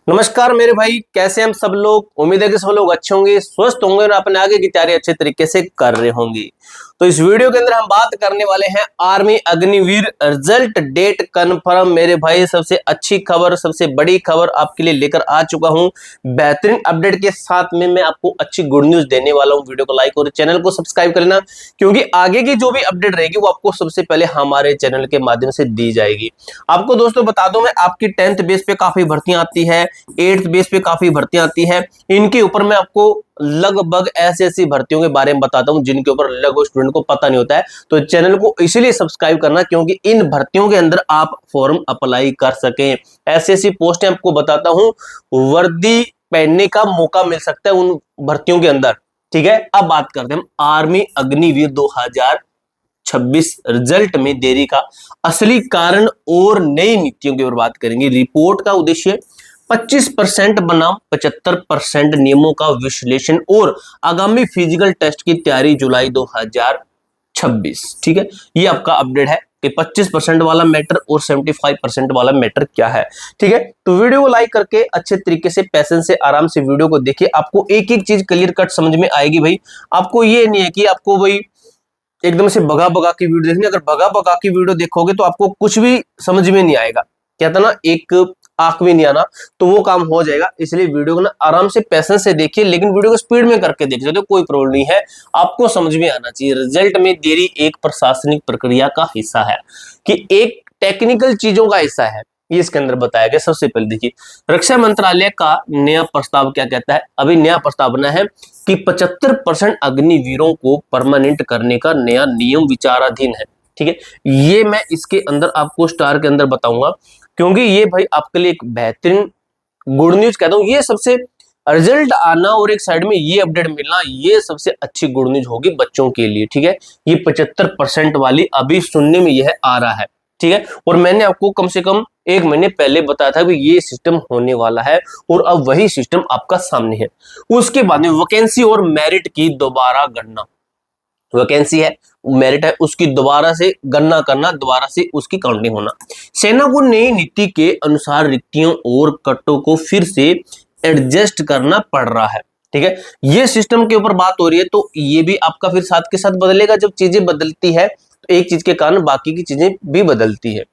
नमस्कार मेरे भाई, कैसे हम सब लोग। उम्मीद है कि सब लोग अच्छे होंगे, स्वस्थ होंगे और अपने आगे की तैयारी अच्छे तरीके से कर रहे होंगे। तो इस वीडियो के अंदर हम बात करने वाले हैं army Agniveer result date confirm. मेरे भाई, सबसे अच्छी खबर, सबसे बड़ी खबर आपके लिए लेकर आ चुका हूं। बेहतरीन अपडेट के साथ में मैं आपको अच्छी गुड न्यूज देने वाला हूं। वीडियो को लाइक और चैनल को सब्सक्राइब कर लेना, क्योंकि आगे की जो भी अपडेट रहेगी वो आपको सबसे पहले हमारे चैनल के माध्यम से दी जाएगी। आपको दोस्तों बता दूं, मैं आपकी 10th बेस पे काफी भर्तियां आती है, 8th बेस पे काफी भर्तियां आती है। इनके ऊपर मैं आपको लगभग ऐसी भर्तियों के बारे में बताता हूं जिनके ऊपर लगभग स्टूडेंट को पता नहीं होता है। तो चैनल को इसलिए सब्सक्राइब करना क्योंकि इन भर्तियों के अंदर आप फॉर्म अप्लाई कर सकें। ऐसी पोस्टें आपको बताता हूं, वर्दी पहनने का मौका मिल सकता है उन भर्तियों के अंदर। ठीक है, अब बात करते हैं हम आर्मी अग्निवीर 2026 रिजल्ट में देरी का असली कारण और नई नीतियों की ओर बात करेंगे। रिपोर्ट का उद्देश्य 25% बनाम 75% नियमों का विश्लेषण और आगामी फिजिकल टेस्ट की तैयारी जुलाई 2026। ठीक है, ये आपका अपडेट है कि 25% वाला मैटर और 75% वाला मैटर क्या है। ठीक है, तो वीडियो को लाइक करके अच्छे तरीके से पेशेंस से आराम से वीडियो को देखिए, आपको एक एक चीज क्लियर कट समझ में आएगी। भाई, आपको ये नहीं है कि आपको भाई एकदम से भगा भगा की वीडियो देखनी। अगर भगा भगा की वीडियो देखोगे तो आपको कुछ भी समझ में नहीं आएगा। कहता ना, एक आंख में नहीं आना, तो वो काम हो जाएगा। इसलिए वीडियो को ना आराम से पेशेंस से देखिए, लेकिन वीडियो को स्पीड में करके देख सकते हो, कोई प्रॉब्लम नहीं है। आपको समझ में आना चाहिए रिजल्ट में देरी एक प्रशासनिक प्रक्रिया का हिस्सा है कि एक टेक्निकल चीजों का हिस्सा है, ये इसके अंदर बताया गया। सबसे पहले देखिए, रक्षा मंत्रालय का नया प्रस्ताव क्या कहता है। अभी नया प्रस्तावना है कि 75% अग्निवीरों को परमानेंट करने का नया नियम विचाराधीन है। ठीक है, ये मैं इसके अंदर आपको स्टार के अंदर बताऊंगा, क्योंकि ये भाई आपके लिए एक बेहतरीन गुड न्यूज कहता हूं। ये सबसे रिजल्ट आना और एक साइड में ये अपडेट मिलना, ये सबसे अच्छी गुड न्यूज होगी बच्चों के लिए। ठीक है, ये 75% वाली अभी सुनने में यह आ रहा है। ठीक है, और मैंने आपको कम से कम एक महीने पहले बताया था कि ये सिस्टम होने वाला है, और अब वही सिस्टम आपका सामने है। उसके बाद में वैकेंसी और मेरिट की दोबारा गणना, वैकेंसी है, मेरिट है, उसकी दोबारा से गणना करना, दोबारा से उसकी काउंटिंग होना। सेना को नई नीति के अनुसार रिक्तियों और कटों को फिर से एडजस्ट करना पड़ रहा है। ठीक है, ये सिस्टम के ऊपर बात हो रही है, तो ये भी आपका फिर साथ के साथ बदलेगा। जब चीजें बदलती है तो एक चीज के कारण बाकी की चीजें भी बदलती है।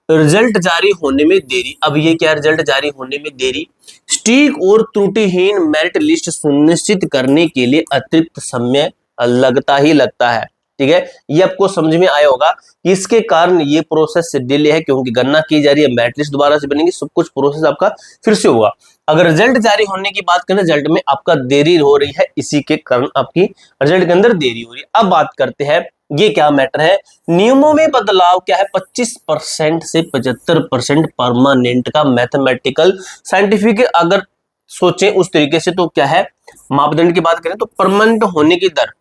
रिजल्ट जारी होने में देरी, अब ये क्या, रिजल्ट जारी होने में देरी, सटीक और त्रुटिहीन मेरिट लिस्ट सुनिश्चित करने के लिए अतिरिक्त समय लगता ही लगता है। ठीक है, ये आपको समझ में आया होगा, इसके कारण ये प्रोसेस डिले है, क्योंकि गणना की जा रही है, मेरिट लिस्ट दोबारा से बनेगी, सब कुछ प्रोसेस आपका फिर से होगा। अगर रिजल्ट जारी होने की बात करें, रिजल्ट में आपका देरी हो रही है, इसी के कारण आपकी रिजल्ट के अंदर देरी हो रही है। अब बात करते हैं, ये क्या मैटर है, नियमों में बदलाव क्या है। 25% से 75% परमानेंट का मैथमेटिकल साइंटिफिक अगर सोचें उस तरीके से, तो क्या है, मापदंड की बात करें तो परमानेंट होने की दर,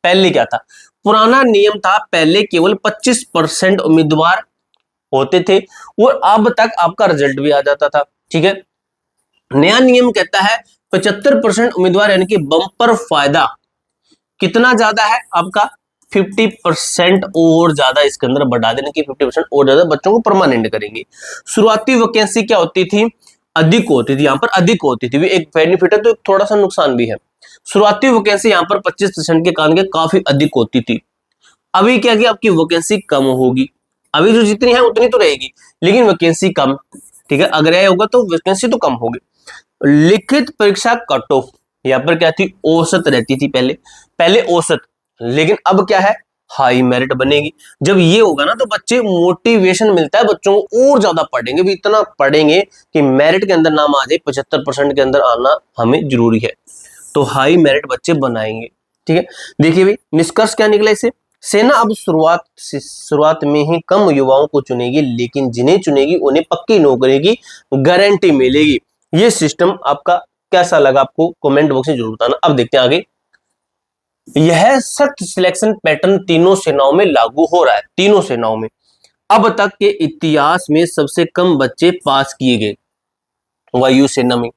पहले क्या था, पुराना नियम था, पहले केवल 25% उम्मीदवार होते थे और अब तक आपका रिजल्ट भी आ जाता था। ठीक है, नया नियम कहता है 75% उम्मीदवार, यानी कि बम्पर फायदा कितना ज्यादा है आपका, 50% और ज्यादा इसके अंदर बढ़ा देने की, 50% और ज्यादा बच्चों को परमानेंट करेंगे। शुरुआती वैकेंसी क्या होती थी, अधिक होती थी, यहाँ पर अधिक होती थी, एक बेनिफिट है तो थोड़ा सा नुकसान भी है। शुरुआती वैकेंसी यहाँ पर 25% के कारण के काफी अधिक होती थी। अभी क्या कि आपकी वैकेंसी कम होगी, अभी जो जितनी है उतनी तो रहेगी, लेकिन वैकेंसी कम। ठीक है, अगर यह होगा तो वैकेंसी तो कम होगी। लिखित परीक्षा कट ऑफ, यहाँ पर क्या थी, औसत रहती थी पहले, पहले औसत, लेकिन अब क्या है, हाई मेरिट बनेगी। जब ये होगा ना तो बच्चे मोटिवेशन मिलता है, बच्चों को और ज्यादा पढ़ेंगे भी, इतना पढ़ेंगे कि मेरिट के अंदर नाम आ जाए, 75% के अंदर आना हमें जरूरी है, तो हाई मेरिट बच्चे बनाएंगे। ठीक है, देखिए भाई निष्कर्ष क्या निकला इसे, सेना अब शुरुआत में ही कम युवाओं को चुनेगी, लेकिन जिन्हें चुनेगी उन्हें पक्की नौकरी की गारंटी मिलेगी। ये सिस्टम आपका कैसा लगा, आपको कमेंट बॉक्स में जरूर बताना। अब देखते हैं आगे, यह सख्त सिलेक्शन पैटर्न तीनों सेनाओं में लागू हो रहा है, तीनों सेनाओं में। अब तक के इतिहास में सबसे कम बच्चे पास किए गए वायुसेना में।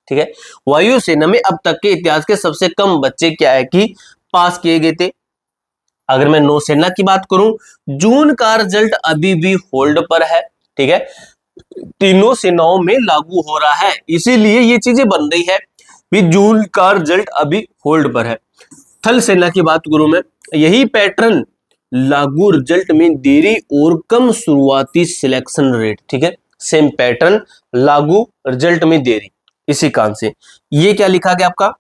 ठीक है, वायुसेना में अब तक के इतिहास के सबसे कम बच्चे क्या है कि पास किए गए थे। अगर मैं नौसेना की बात करूं, जून का रिजल्ट अभी भी होल्ड पर है। ठीक है, तीनों सेनाओं में लागू हो रहा है, इसीलिए ये चीजें बन रही है। भी जून का रिजल्ट अभी होल्ड पर है। थल सेना की बात करूं मैं, यही पैटर्न लागू, रिजल्ट में देरी और कम शुरुआती सिलेक्शन रेट, ठीक है, सेम पैटर्न, लागू रिजल्ट में देरी, इसी कारण से ये क्या लिखा गया आपका,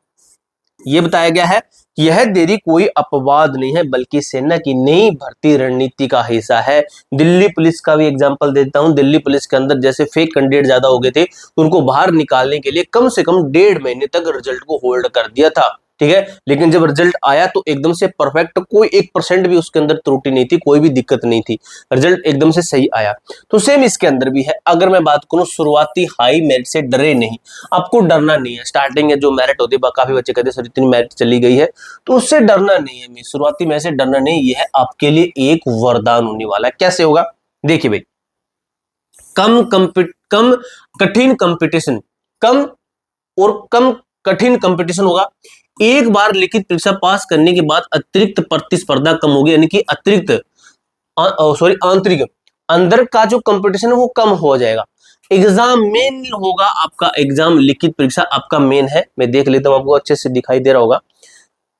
ये बताया गया है कि यह देरी कोई अपवाद नहीं है बल्कि सेना की नई भर्ती रणनीति का हिस्सा है। दिल्ली पुलिस का भी एग्जांपल देता हूं। दिल्ली पुलिस के अंदर जैसे फेक कैंडिडेट ज्यादा हो गए थे तो उनको बाहर निकालने के लिए कम से कम 1.5 महीने तक रिजल्ट को होल्ड कर दिया था, ठीक है। लेकिन जब रिजल्ट आया तो एकदम से परफेक्ट, कोई 1% भी उसके अंदर त्रुटि नहीं थी, कोई भी दिक्कत नहीं थी, रिजल्ट एकदम से सही आया। तो सेम इसके अंदर भी है। अगर मैं बात करूं शुरुआती हाई मेरिट से डरे नहीं, आपको डरना नहीं है। स्टार्टिंग में जो मेरिट होती है, काफी बच्चे कहते हैं सर इतनी मेरिट चली गई है, तो उससे डरना नहीं है। शुरुआती में से डरना नहीं, ये है आपके लिए एक वरदान होने वाला है। कैसे होगा देखिए भाई, कम कठिन कंपटीशन, कम और कम कठिन कंपटीशन होगा। एक बार लिखित परीक्षा पास करने के बाद अतिरिक्त प्रतिस्पर्धा कम होगी, यानी कि अतिरिक्त आंतरिक, अंदर का जो कंपटीशन है वो कम हो जाएगा। एग्जाम मेन होगा आपका, एग्जाम लिखित परीक्षा आपका मेन है। मैं देख लेता हूं, आपको अच्छे से दिखाई दे रहा होगा,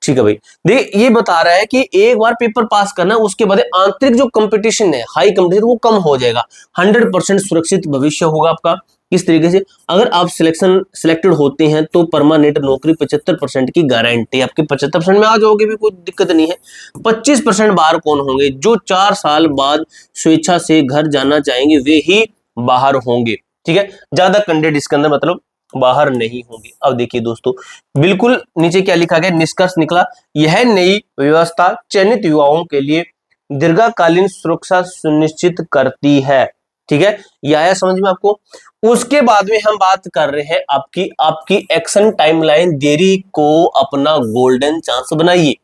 ठीक है भाई। देख ये बता रहा है कि एक बार पेपर पास करना, उसके बाद आंतरिक जो कंपटीशन है, हाई कंपटीशन, वो कम हो जाएगा। 100% सुरक्षित भविष्य होगा आपका। किस तरीके से, अगर आप सिलेक्टेड होते हैं तो परमानेंट नौकरी 75% की गारंटी, आपके 75% में आ जाओगे भी कोई दिक्कत नहीं है। 25% बाहर कौन होंगे, जो 4 साल बाद स्वेच्छा से घर जाना चाहेंगे वे ही बाहर होंगे, ठीक है। ज्यादा कैंडिडेट इसके अंदर मतलब बाहर नहीं होंगे। अब देखिए दोस्तों, बिल्कुल नीचे क्या लिखा गया, निष्कर्ष निकला, यह नई व्यवस्था चयनित युवाओं के लिए दीर्घकालीन सुरक्षा सुनिश्चित करती है, ठीक है। यह आया समझ में आपको। उसके बाद में हम बात कर रहे हैं आपकी एक्शन टाइमलाइन, देरी को अपना गोल्डन चांस बनाइए।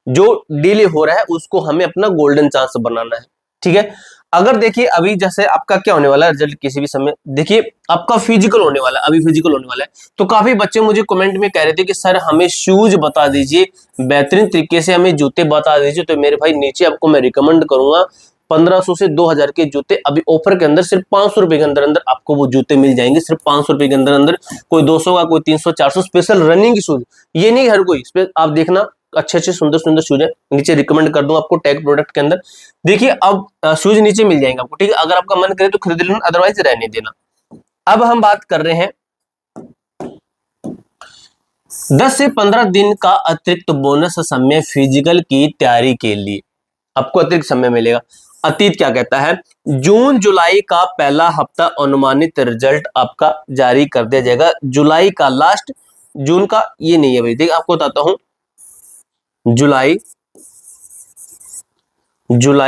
जो डिले हो रहा है उसको हमें अपना गोल्डन चांस बनाना है, ठीक है। अगर देखिए अभी जैसे आपका क्या होने वाला है रिजल्ट, किसी भी समय देखिए आपका फिजिकल होने वाला है, अभी फिजिकल होने वाला है। तो काफी बच्चे मुझे कमेंट में कह रहे थे कि सर हमें शूज बता दीजिए, बेहतरीन तरीके से हमें जूते बता दीजिए। तो मेरे भाई नीचे आपको मैं रिकमेंड करूंगा 1500 से 2000 के जूते अभी ऑफर के अंदर सिर्फ 500 रुपए के अंदर अंदर आपको वो जूते मिल जाएंगे, सिर्फ 500 रुपए के अंदर अंदर। कोई 200 का, कोई 300 400, स्पेशल रनिंग शूज, ये नहीं हर कोई, आप देखना अच्छे अच्छे सुंदर सुंदर शूज है, नीचे रिकमेंड कर दूं आपको टैग प्रोडक्ट के अंदर। देखिए अब शूज नीचे मिल जाएंगे आपको, ठीक है। अगर आपका मन करे तो खरीद लेना, अदरवाइज रहने देना। अब हम बात कर रहे हैं 10 से 15 दिन का अतिरिक्त बोनस समय फिजिकल की तैयारी के लिए आपको अतिरिक्त समय मिलेगा। अतीत क्या कहता है, जून जुलाई का पहला हफ्ता अनुमानित रिजल्ट आपका जारी कर दिया जाएगा। जुलाई का लास्ट, जून का ये नहीं है भाई। देख आपको बताता हूं, जुलाई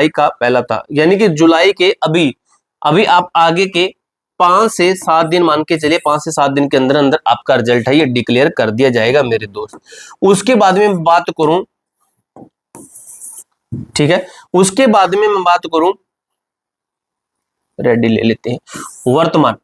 का पहला था, यानी कि जुलाई के अभी आप आगे के 5 से 7 दिन मान के चलिए, 5 से 7 दिन के अंदर अंदर आपका रिजल्ट है ये डिक्लेयर कर दिया जाएगा मेरे दोस्त। उसके बाद में मैं बात करूं, ठीक है, उसके बाद में मैं बात करूं, रेडी ले लेते हैं, वर्तमान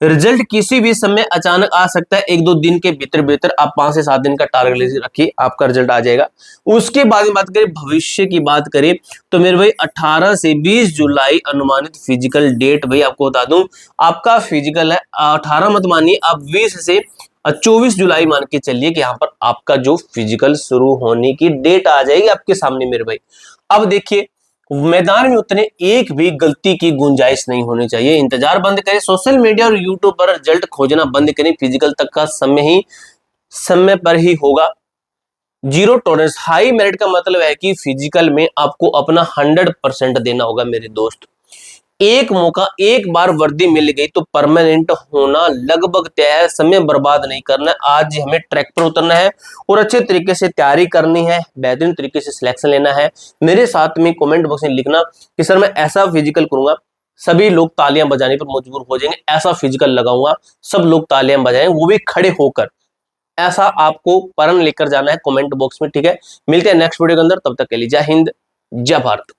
रिजल्ट किसी भी समय अचानक आ सकता है। 1-2 दिन के भीतर भीतर आप 5 से 7 दिन का टारगेट रखिए, आपका रिजल्ट आ जाएगा। उसके बाद में बात करें भविष्य की, बात करें तो मेरे भाई 18 से 20 जुलाई अनुमानित फिजिकल डेट, भाई आपको बता दूं आपका फिजिकल है 18 मत मानिए आप 20 से 24 जुलाई मान के चलिए कि यहाँ पर आपका जो फिजिकल शुरू होने की डेट आ जाएगी आपके सामने मेरे भाई। अब देखिए मैदान में उतने एक भी गलती की गुंजाइश नहीं होनी चाहिए। इंतजार बंद करें, सोशल मीडिया और यूट्यूब पर रिजल्ट खोजना बंद करें। फिजिकल तक का समय पर ही होगा। जीरो टॉलरेंस, हाई मेरिट का मतलब है कि फिजिकल में आपको अपना 100% देना होगा मेरे दोस्त। एक मौका, एक बार वर्दी मिल गई तो परमानेंट होना लगभग तय है। समय बर्बाद नहीं करना है, आज हमें ट्रैक पर उतरना है और अच्छे तरीके से तैयारी करनी है, बेहतरीन तरीके से सिलेक्शन लेना है। मेरे साथ में कमेंट बॉक्स में लिखना कि सर मैं ऐसा फिजिकल करूंगा, सभी लोग तालियां बजाने पर मजबूर हो जाएंगे, ऐसा फिजिकल लगाऊंगा सब लोग तालियां बजाएं, वो भी खड़े होकर। ऐसा आपको प्रण लेकर जाना है कमेंट बॉक्स में, ठीक है। मिलते हैं नेक्स्ट वीडियो के अंदर, तब तक के लिए जय हिंद, जय भारत।